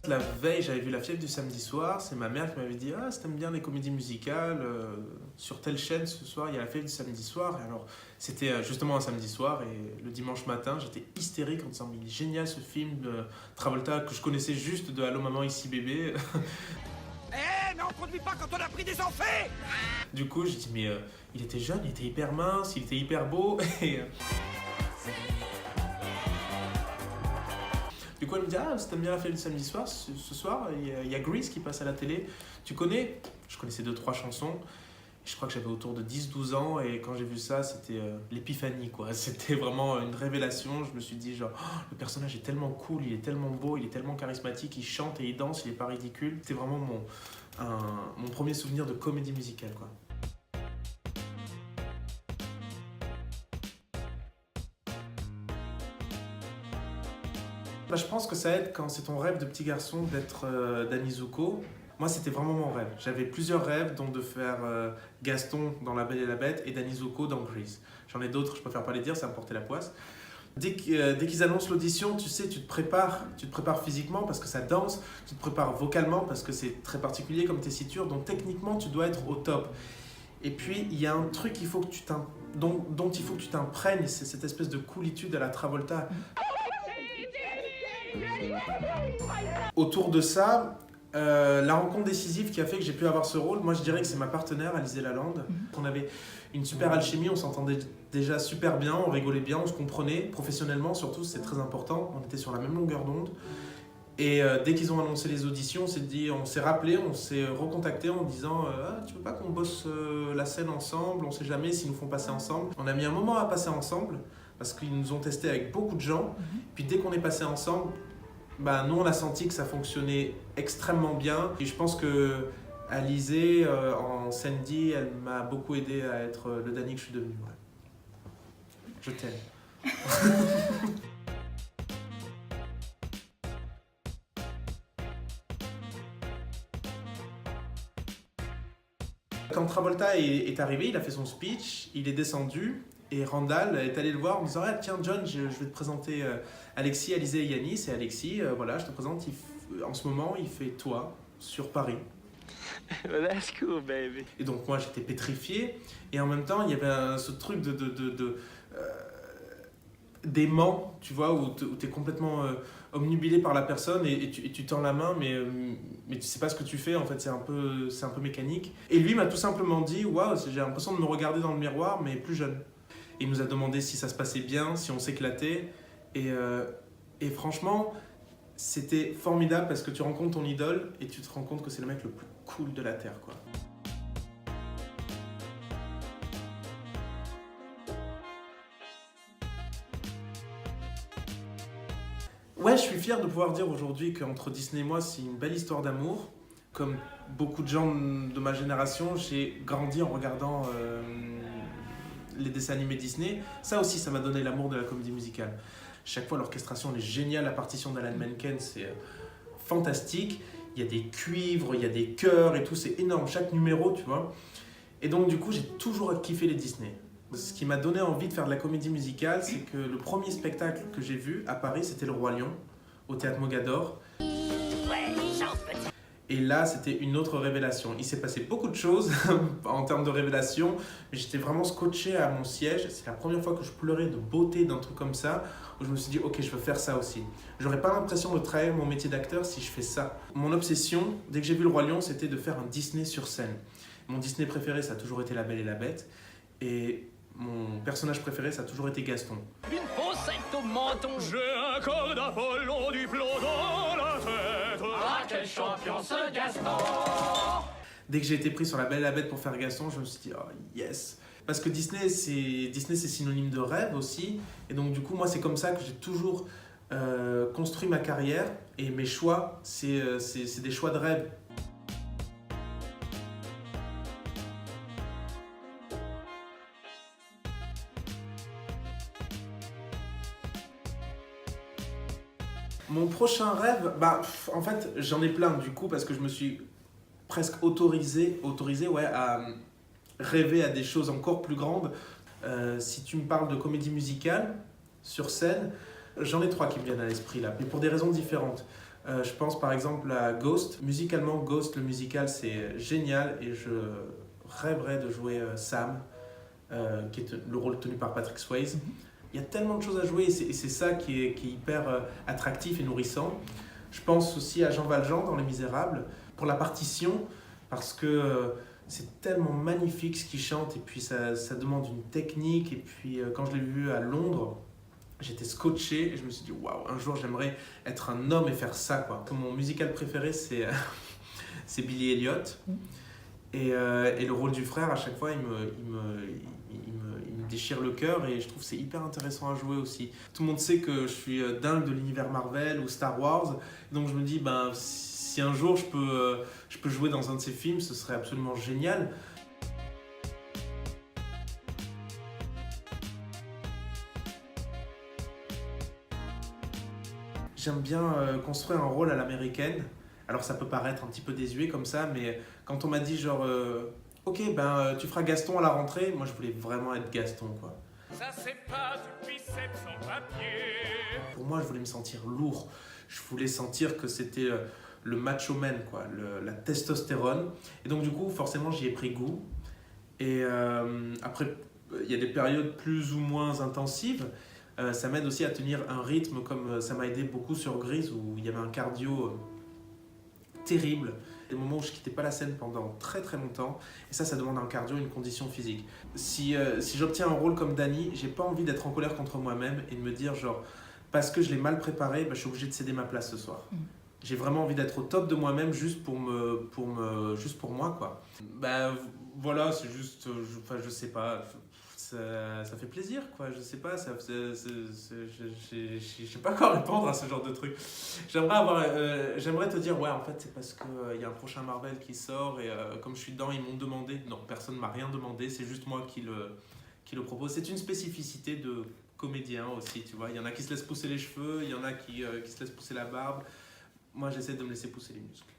La veille, j'avais vu La Fièvre du samedi soir. C'est ma mère qui m'avait dit « Ah, si t'aimes bien les comédies musicales, sur telle chaîne ce soir, il y a La Fièvre du samedi soir. » Et alors, c'était justement un samedi soir et le dimanche matin, j'étais hystérique en disant « Mais il est génial ce film de Travolta que je connaissais juste de Allô maman, ici bébé. » Mais on conduit pas quand on a pris des enfants. Du coup, j'ai dit « Mais il était jeune, il était hyper mince, il était hyper beau. » Et du coup, elle me dit « Ah, si t'aimes bien La Fièvre du samedi soir, ce soir, il y a Grease qui passe à la télé. Tu connais ?» Je connaissais 2-3 chansons. Je crois que j'avais autour de 10-12 ans et quand j'ai vu ça, c'était l'épiphanie, quoi. C'était vraiment une révélation. Je me suis dit genre, oh, le personnage est tellement cool, il est tellement beau, il est tellement charismatique, il chante et il danse, il est pas ridicule. C'était vraiment mon premier souvenir de comédie musicale, quoi. Bah, je pense que ça aide quand c'est ton rêve de petit garçon d'être Danny Zuko. Moi, c'était vraiment mon rêve. J'avais plusieurs rêves, dont de faire Gaston dans La Belle et la Bête et Danny Zuko dans Grease. J'en ai d'autres, je préfère pas les dire, ça me portait la poisse. Dès qu'ils annoncent l'audition, tu sais, tu te prépares physiquement parce que ça danse, tu te prépares vocalement parce que c'est très particulier comme tessiture, donc techniquement, tu dois être au top. Et puis, il y a un truc dont il faut que tu t'imprègnes, c'est cette espèce de coolitude à la Travolta. Autour de ça, la rencontre décisive qui a fait que j'ai pu avoir ce rôle, moi je dirais que c'est ma partenaire, Alizée Lalande. On avait une super alchimie, on s'entendait déjà super bien, on rigolait bien, on se comprenait, professionnellement surtout, c'est très important, on était sur la même longueur d'onde. Et dès qu'ils ont annoncé les auditions, on s'est rappelé, on s'est recontacté en disant ah, tu veux pas qu'on bosse la scène ensemble, on sait jamais s'ils nous font passer ensemble. On a mis un moment à passer ensemble, parce qu'ils nous ont testé avec beaucoup de gens, puis dès qu'on est passé ensemble, bah, nous on a senti que ça fonctionnait extrêmement bien. Et je pense que Alizée, en Sandy, elle m'a beaucoup aidé à être le Danny que je suis devenu. Ouais. Je t'aime. Quand Travolta est arrivé, il a fait son speech, il est descendu et Randall est allé le voir en disant ah, tiens John, je vais te présenter Alexis, Alizée et Yanis. Et Alexis, voilà, je te présente, en ce moment il fait toi sur Paris. That's cool, baby. Et donc moi j'étais pétrifié et en même temps il y avait ce truc d'aimant, tu vois, où tu es complètement omnubilé par la personne et tu tends la main mais tu sais pas ce que tu fais, en fait c'est un peu mécanique. Et lui m'a tout simplement dit waouh, j'ai l'impression de me regarder dans le miroir mais plus jeune. Et il nous a demandé si ça se passait bien, si on s'éclatait et franchement c'était formidable parce que tu rencontres ton idole et tu te rends compte que c'est le mec le plus cool de la terre, quoi. Ouais, je suis fier de pouvoir dire aujourd'hui qu'entre Disney et moi, c'est une belle histoire d'amour. Comme beaucoup de gens de ma génération, j'ai grandi en regardant les dessins animés Disney. Ça aussi, ça m'a donné l'amour de la comédie musicale. Chaque fois, l'orchestration elle est géniale, la partition d'Alan Menken, c'est fantastique. Il y a des cuivres, il y a des chœurs et tout, c'est énorme, chaque numéro, tu vois. Et donc, du coup, j'ai toujours kiffé les Disney. Ce qui m'a donné envie de faire de la comédie musicale, c'est que le premier spectacle que j'ai vu à Paris, c'était Le Roi Lion, au Théâtre Mogador. Et là, c'était une autre révélation. Il s'est passé beaucoup de choses en termes de révélation, mais j'étais vraiment scotché à mon siège. C'est la première fois que je pleurais de beauté d'un truc comme ça, où je me suis dit, ok, je veux faire ça aussi. J'aurais pas l'impression de trahir mon métier d'acteur si je fais ça. Mon obsession, dès que j'ai vu Le Roi Lion, c'était de faire un Disney sur scène. Mon Disney préféré, ça a toujours été La Belle et la Bête. Et mon personnage préféré, ça a toujours été Gaston. Une fossette au menton. J'ai un corps d'Apollon du plomb dans la tête. Ah, quel champion ce Gaston! Dès que j'ai été pris sur La Belle et la Bête pour faire Gaston, je me suis dit, oh yes! Parce que Disney, c'est synonyme de rêve aussi. Et donc, du coup, moi, c'est comme ça que j'ai toujours construit ma carrière. Et mes choix, c'est des choix de rêve. Mon prochain rêve, en fait, j'en ai plein du coup parce que je me suis presque autorisé ouais, à rêver à des choses encore plus grandes. Si tu me parles de comédie musicale sur scène, j'en ai 3 qui me viennent à l'esprit là, mais pour des raisons différentes. Je pense par exemple à Ghost. Musicalement, Ghost, le musical, c'est génial et je rêverais de jouer Sam, qui est le rôle tenu par Patrick Swayze. Il y a tellement de choses à jouer et c'est ça qui est hyper attractif et nourrissant. Je pense aussi à Jean Valjean dans Les Misérables pour la partition parce que c'est tellement magnifique ce qu'il chante et puis ça demande une technique. Et puis quand je l'ai vu à Londres, j'étais scotché et je me suis dit waouh, un jour j'aimerais être un homme et faire ça quoi. Mon musical préféré c'est Billy Elliot et le rôle du frère à chaque fois il me déchire le cœur et je trouve que c'est hyper intéressant à jouer aussi. Tout le monde sait que je suis dingue de l'univers Marvel ou Star Wars, donc je me dis ben si un jour je peux jouer dans un de ces films, ce serait absolument génial. J'aime bien construire un rôle à l'américaine. Alors ça peut paraître un petit peu désuet comme ça, mais quand on m'a dit genre ok tu feras Gaston à la rentrée, moi je voulais vraiment être Gaston quoi. Ça c'est pas du biceps en papier. Pour moi je voulais me sentir lourd, je voulais sentir que c'était le macho man quoi, la testostérone. Et donc du coup forcément j'y ai pris goût. Et après il y a des périodes plus ou moins intensives. Ça m'aide aussi à tenir un rythme comme ça m'a aidé beaucoup sur Grease où il y avait un cardio terrible. Des moments où je quittais pas la scène pendant très très longtemps et ça demande un cardio, une condition physique. Si j'obtiens un rôle comme Danny, j'ai pas envie d'être en colère contre moi-même et de me dire genre parce que je l'ai mal préparé, je suis obligé de céder ma place ce soir. J'ai vraiment envie d'être au top de moi-même juste pour moi quoi. Voilà, c'est juste je sais pas. Ça fait plaisir quoi, je sais pas, je sais pas quoi répondre à ce genre de truc. J'aimerais te dire ouais en fait c'est parce que y a un prochain Marvel qui sort et comme je suis dedans ils m'ont demandé. Non, personne m'a rien demandé, c'est juste moi qui le propose. C'est une spécificité de comédien aussi, tu vois. Il y en a qui se laissent pousser les cheveux, il y en a qui se laissent pousser la barbe. Moi j'essaie de me laisser pousser les muscles.